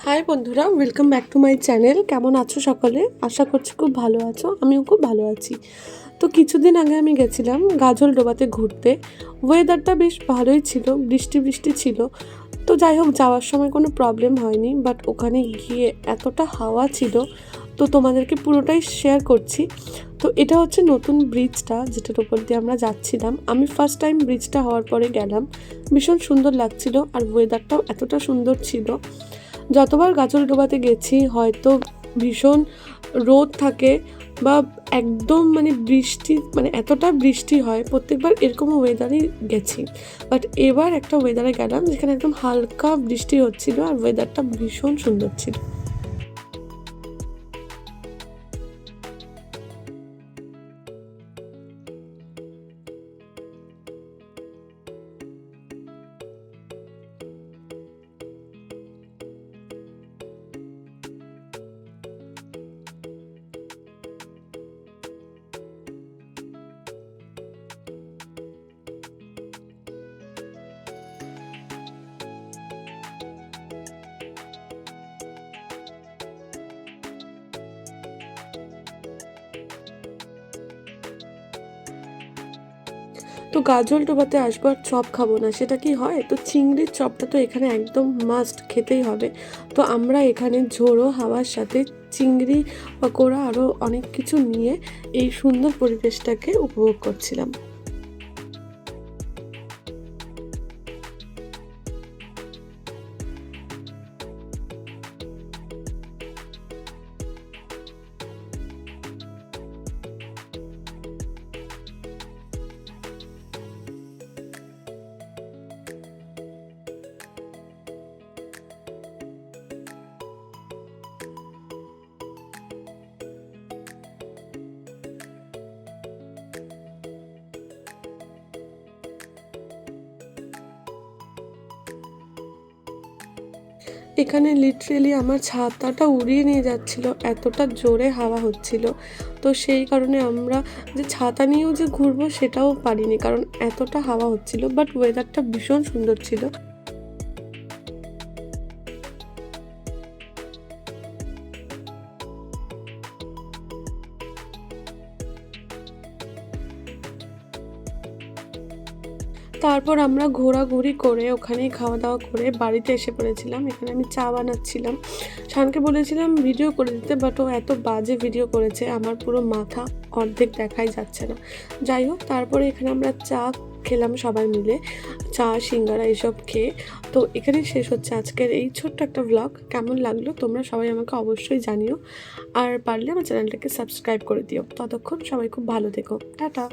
High বন্ধুরা, welcome back to my channel. কেমন আছো সকলে? আশা করছি খুব ভালো আছো। আমিও খুব ভালো আছি। তো কিছুদিন আগে আমি গেছিলাম গাজলডোবাতে ঘুরতে। ওয়েদারটা বেশ ভালোই ছিল, বৃষ্টি বৃষ্টি ছিল। তো যাই হোক, যাওয়ার সময় কোনো প্রবলেম হয়নি, বাট ওখানে গিয়ে এতটা হাওয়া ছিল, তো তোমাদেরকে পুরোটাই শেয়ার করছি। তো এটা হচ্ছে নতুন ব্রিজটা, যেটার উপর দিয়ে আমরা যাচ্ছিলাম। আমি ফার্স্ট টাইম ব্রিজটা হওয়ার পরে গেলাম। ভীষণ সুন্দর লাগছিল, আর ওয়েদারটাও এতটা সুন্দর ছিল। যতবার গাজলডোবাতে গেছি হয়তো ভীষণ রোদ থাকে বা একদম বৃষ্টি, এতটা বৃষ্টি হয়, প্রত্যেকবার এরকম ওয়েদারেই গেছি। বাট এবার একটা ওয়েদারে গেলাম যেখানে একদম হালকা বৃষ্টি হচ্ছিল, আর ওয়েদারটা ভীষণ সুন্দর ছিল। তো গাজলডোবাতে আসবো আর চপ খাবো না, সেটা কি হয়? তো চিংড়ির চপটা তো এখানে একদম মাস্ট, খেতেই হবে। তো আমরা এখানে ঝোড়ো হাওয়ার সাথে চিংড়ি পকোড়া আরও অনেক কিছু নিয়ে এই সুন্দর পরিবেশটাকে উপভোগ করছিলাম। এখানে লিটারেলি আমার ছাতাটা উড়িয়ে নিয়ে যাচ্ছিল, এতটা জোরে হাওয়া হচ্ছিল। তো সেই কারণে আমরা যে ছাতা নিয়েও যে ঘুরবো সেটাও পারিনি, কারণ এতটা হাওয়া হচ্ছিল। বাট ওয়েদারটা ভীষণ সুন্দর ছিল। তারপর আমরা ঘোরাঘুরি করে ওখানেই খাওয়া দাওয়া করে বাড়িতে এসে পড়েছিলাম। এখানে আমি চা বানাচ্ছিলাম। শানকে বলেছিলাম ভিডিও করে দিতে, বাট ও এত বাজে ভিডিও করেছে, আমার পুরো মাথা অর্ধেক দেখাই যাচ্ছে না। যাই হোক, তারপরে এখানে আমরা চা খেলাম সবাই মিলে, চা সিঙ্গারা এসব খেয়ে। তো এখানেই শেষ হচ্ছে আজকের এই ছোট্ট একটা ব্লগ। কেমন লাগলো তোমরা সবাই আমাকে অবশ্যই জানিও, আর পারলে আমার চ্যানেলটাকে সাবস্ক্রাইব করে দিও। ততক্ষণ সবাই খুব ভালো থেকো। টাটা।